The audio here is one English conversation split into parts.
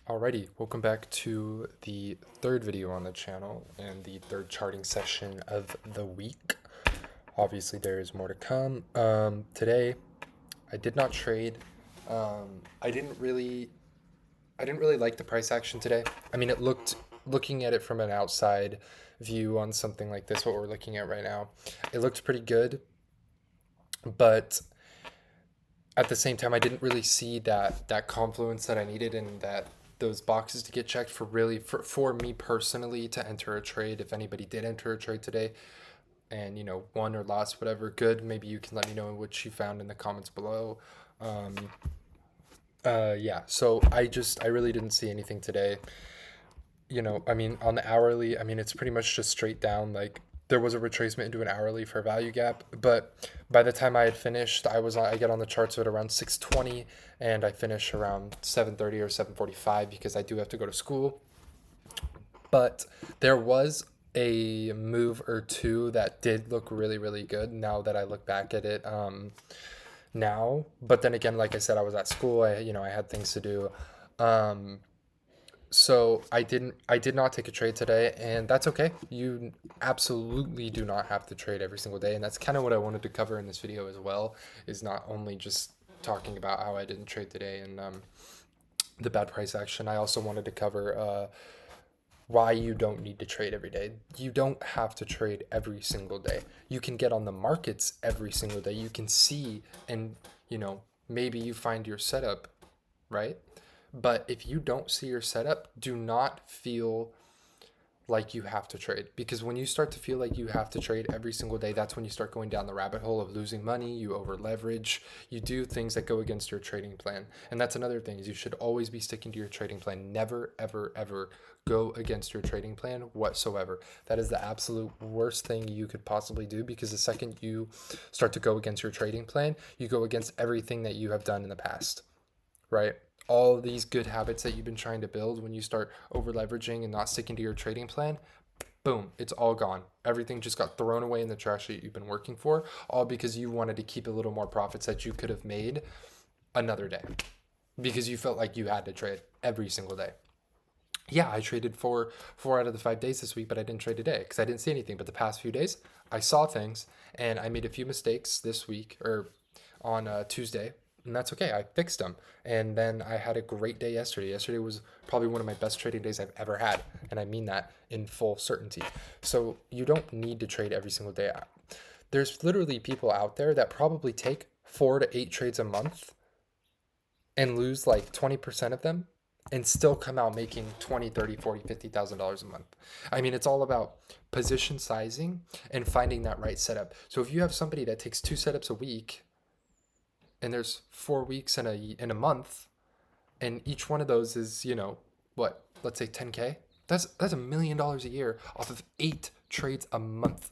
Alrighty, welcome back to the third video on the channel and the third charting session of the week. Obviously, there is more to come. Today, I did not trade. I didn't really like the price action today. I mean, looking at it from an outside view on something like this, what we're looking at right now, it looked pretty good, but at the same time, I didn't really see that confluence that I needed and that those boxes to get checked for me personally to enter a trade. If anybody did enter a trade today and won or lost, whatever, good. Maybe you can let me know what you found in the comments below. Um, yeah. So I really didn't see anything today. I mean, on the hourly, I mean, it's pretty much just straight down. Like there was a retracement into an hourly for value gap, but by the time I had finished, I get on the charts at around 6:20, and I finish around 7:30 or 7:45 because I do have to go to school. But there was a move or two that did look really, really good now that I look back at it now. But then again, like I said, I was at school. I had things to do. Um, so I did not take a trade today, and that's okay. You absolutely do not have to trade every single day, and that's kind of what I wanted to cover in this video as well, is not only just talking about how I didn't trade today and the bad price action. I also wanted to cover why you don't need to trade every day. You don't have to trade every single day. You can get on the markets every single day. You can see and, maybe you find your setup, right? But if you don't see your setup, do not feel like you have to trade, because when you start to feel like you have to trade every single day, that's when you start going down the rabbit hole of losing money. You over leverage, you do things that go against your trading plan. And that's another thing, is you should always be sticking to your trading plan. Never ever ever go against your trading plan whatsoever. That is the absolute worst thing you could possibly do, because the second you start to go against your trading plan, you go against everything that you have done in the past, right? All these good habits that you've been trying to build, when you start over leveraging and not sticking to your trading plan, boom, it's all gone. Everything just got thrown away in the trash that you've been working for, all because you wanted to keep a little more profits that you could have made another day, because you felt like you had to trade every single day. Yeah, I traded four out of the 5 days this week, but I didn't trade today because I didn't see anything. But the past few days, I saw things, and I made a few mistakes this week, or on Tuesday, and that's okay. I fixed them, and then I had a great day yesterday. Yesterday was probably one of my best trading days I've ever had, and I mean that in full certainty. So you don't need to trade every single day. There's literally people out there that probably take 4 to 8 trades a month and lose like 20% of them and still come out making 20, 30, 40, $50,000 a month. I mean, it's all about position sizing and finding that right setup. So if you have somebody that takes 2 setups a week, and there's 4 weeks in a month, and each one of those is, what, let's say 10K. That's $1 million a year off of 8 trades a month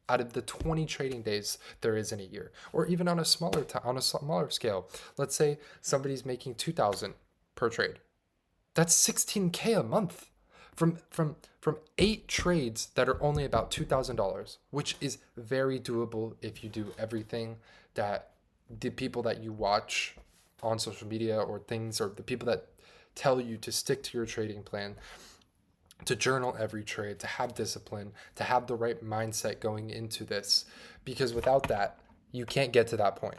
out of the 20 trading days there is in a year. Or even on a smaller scale, let's say somebody's making 2,000 per trade. That's 16K a month from 8 trades that are only about $2,000, which is very doable if you do everything that the people that you watch on social media or things, or the people that tell you to stick to your trading plan, to journal every trade, to have discipline, to have the right mindset going into this, because without that, you can't get to that point.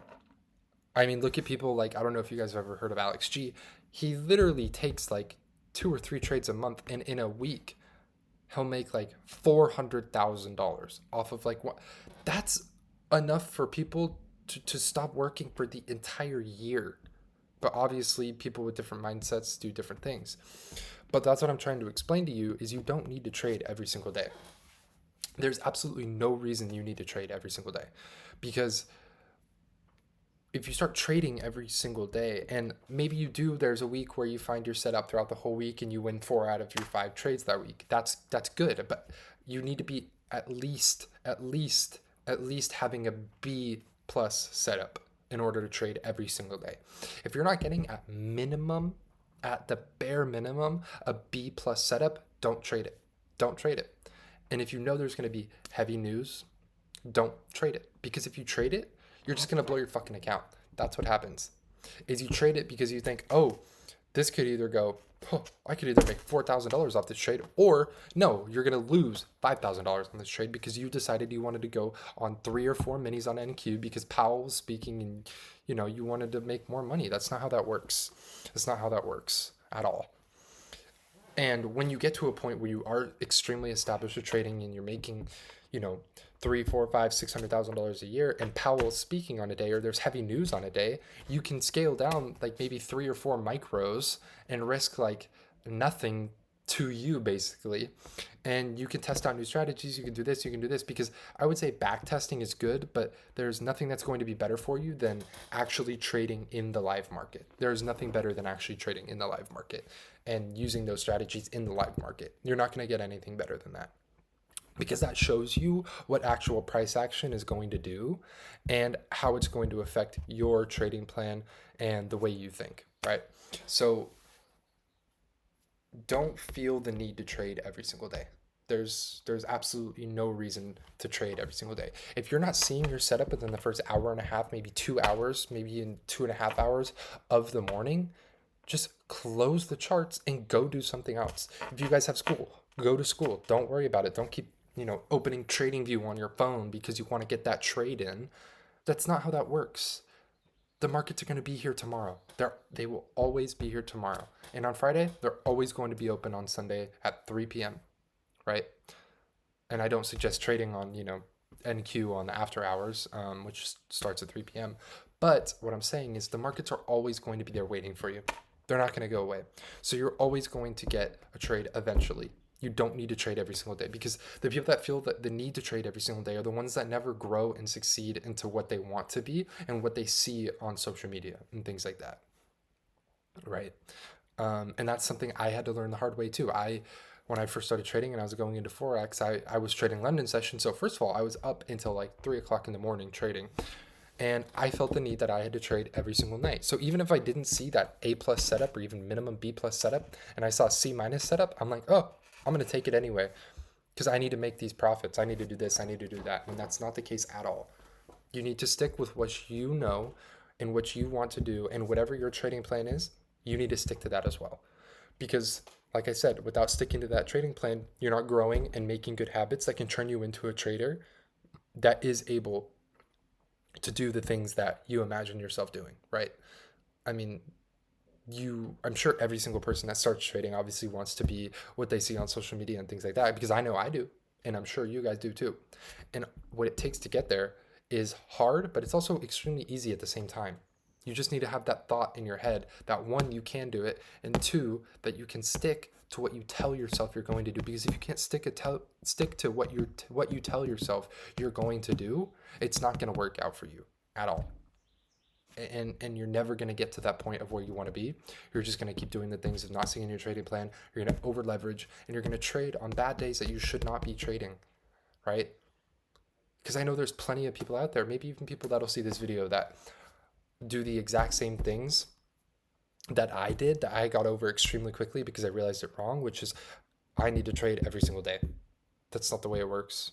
I mean, look at people like, I don't know if you guys have ever heard of Alex G. He literally takes like 2 or 3 trades a month, and in a week, he'll make like $400,000 off of like what? That's enough for people to stop working for the entire year. But obviously, people with different mindsets do different things. But that's what I'm trying to explain to you, is you don't need to trade every single day. There's absolutely no reason you need to trade every single day, because if you start trading every single day, and maybe you do, there's a week where you find your setup throughout the whole week and you win 4 out of your 5 trades that week. That's good, but you need to be at least having a B plus setup in order to trade every single day. If you're not getting at the bare minimum, a B plus setup, don't trade it. Don't trade it. And if you know there's going to be heavy news, don't trade it, because if you trade it, you're just going to blow your fucking account. That's what happens. Is you trade it because you think, oh, This could either go, oh, I could either make $4,000 off this trade, or no, you're going to lose $5,000 on this trade because you decided you wanted to go on 3 or 4 minis on NQ because Powell was speaking and you wanted to make more money. That's not how that works. That's not how that works at all. And when you get to a point where you are extremely established with trading and you're making, three, four, five, $600,000 a year, and Powell's speaking on a day, or there's heavy news on a day, you can scale down like maybe 3 or 4 micros and risk like nothing to you basically. And you can test out new strategies. You can do this, you can do this, because I would say back testing is good, but there's nothing that's going to be better for you than actually trading in the live market. There's nothing better than actually trading in the live market and using those strategies in the live market. You're not going to get anything better than that, because that shows you what actual price action is going to do and how it's going to affect your trading plan and the way you think, right? So don't feel the need to trade every single day. There's absolutely no reason to trade every single day. If you're not seeing your setup within the first hour and a half, maybe 2 hours, maybe in 2.5 hours of the morning, just close the charts and go do something else. If you guys have school, go to school. Don't worry about it. Don't keep, opening TradingView on your phone because you want to get that trade in. That's not how that works. The markets are going to be here tomorrow. They will always be here tomorrow. And on Friday, they're always going to be open on Sunday at 3 p.m., right? And I don't suggest trading on, NQ on the after hours, which starts at 3 p.m. But what I'm saying is the markets are always going to be there waiting for you. They're not going to go away. So you're always going to get a trade eventually. You don't need to trade every single day, because the people that feel that the need to trade every single day are the ones that never grow and succeed into what they want to be and what they see on social media and things like that, right? And that's something I had to learn the hard way too. When I first started trading and I was going into Forex, I was trading London session. So first of all, I was up until like 3 o'clock in the morning trading. And I felt the need that I had to trade every single night. So even if I didn't see that A plus setup or even minimum B plus setup, and I saw C minus setup, I'm like, oh, I'm going to take it anyway, because I need to make these profits. I need to do this. I need to do that. And that's not the case at all. You need to stick with what you know and what you want to do. And whatever your trading plan is, you need to stick to that as well. Because like I said, without sticking to that trading plan, you're not growing and making good habits that can turn you into a trader that is able to do the things that you imagine yourself doing, right? I mean, I'm sure every single person that starts trading obviously wants to be what they see on social media and things like that, because I know I do, and I'm sure you guys do too. And what it takes to get there is hard, but it's also extremely easy at the same time. You just need to have that thought in your head that, one, you can do it, and two, that you can stick to what you tell yourself you're going to do. Because if you can't stick to what you tell yourself you're going to do, it's not going to work out for you at all. And you're never going to get to that point of where you want to be. You're just going to keep doing the things of not seeing your trading plan. You're going to over leverage, and you're going to trade on bad days that you should not be trading, right? Because I know there's plenty of people out there, maybe even people that'll see this video, that do the exact same things that I did, that I got over extremely quickly because I realized it wrong, which is I need to trade every single day. That's not the way it works.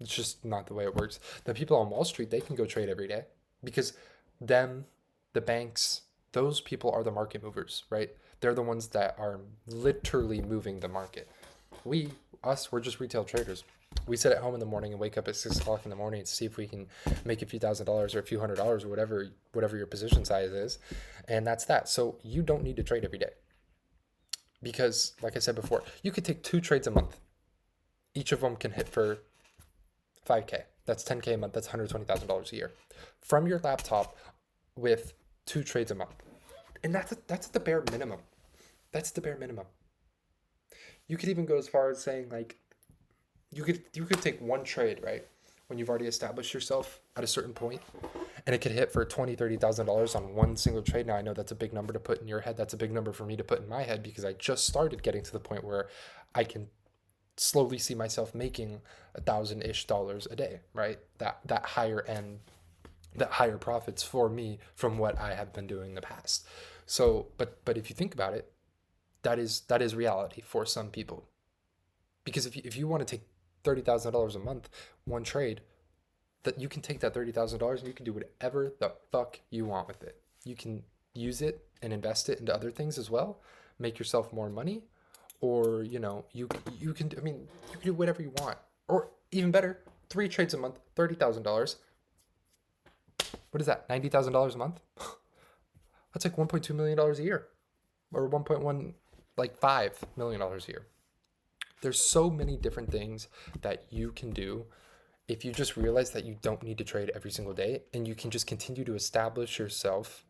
It's just not the way it works. The people on Wall Street, they can go trade every day, because the banks, those people are the market movers, right? They're the ones that are literally moving the market. We're just retail traders. We sit at home in the morning and wake up at 6 o'clock in the morning to see if we can make a few $1,000s or a few $100s or whatever your position size is. And that's that. So you don't need to trade every day, because like I said before, you could take 2 trades a month. Each of them can hit for 5K. That's 10K a month. That's $120,000 a year from your laptop with 2 trades a month. And that's the bare minimum. That's the bare minimum. You could even go as far as saying, like, you could take 1 trade, right, when you've already established yourself at a certain point, and it could hit for $20,000-$30,000 on 1 single trade. Now I know that's a big number to put in your head. That's a big number for me to put in my head, because I just started getting to the point where I can slowly see myself making $1,000-ish a day, right? That higher end, that higher profits for me from what I have been doing in the past. So, but if you think about it, that is reality for some people. Because if you want to take $30,000 a month, 1 trade, that you can take that $30,000 and you can do whatever the fuck you want with it. You use it and invest it into other things as well, make yourself more money, or you can, I mean, you can do whatever you want, or even better, 3 trades a month, $30,000. What is that? $90,000 a month? That's like $1.2 million a year, or 1.1 like $5 million a year. There's so many different things that you can do if you just realize that you don't need to trade every single day, and you can just continue to establish yourself,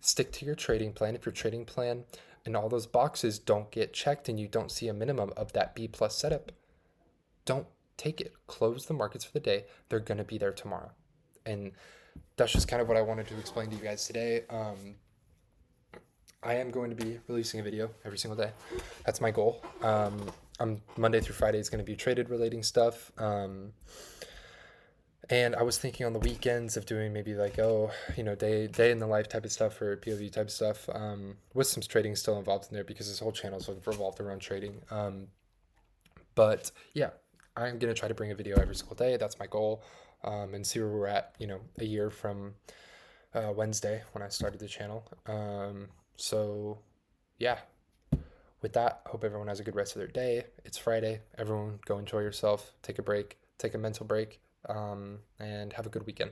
stick to your trading plan. If your trading plan and all those boxes don't get checked and you don't see a minimum of that B plus setup, don't take it. Close the markets for the day. They're going to be there tomorrow. And that's just kind of what I wanted to explain to you guys today. I am going to be releasing a video every single day. That's my goal. Monday through Friday is going to be traded relating stuff. And I was thinking on the weekends of doing maybe like, day in the life type of stuff, or POV type of stuff, with some trading still involved in there, because this whole channel is revolved around trading. But yeah, I'm going to try to bring a video every single day. That's my goal. And see where we're at, a year from Wednesday when I started the channel. So yeah, with that, I hope everyone has a good rest of their day. It's Friday. Everyone go enjoy yourself, take a break, take a mental break, and have a good weekend.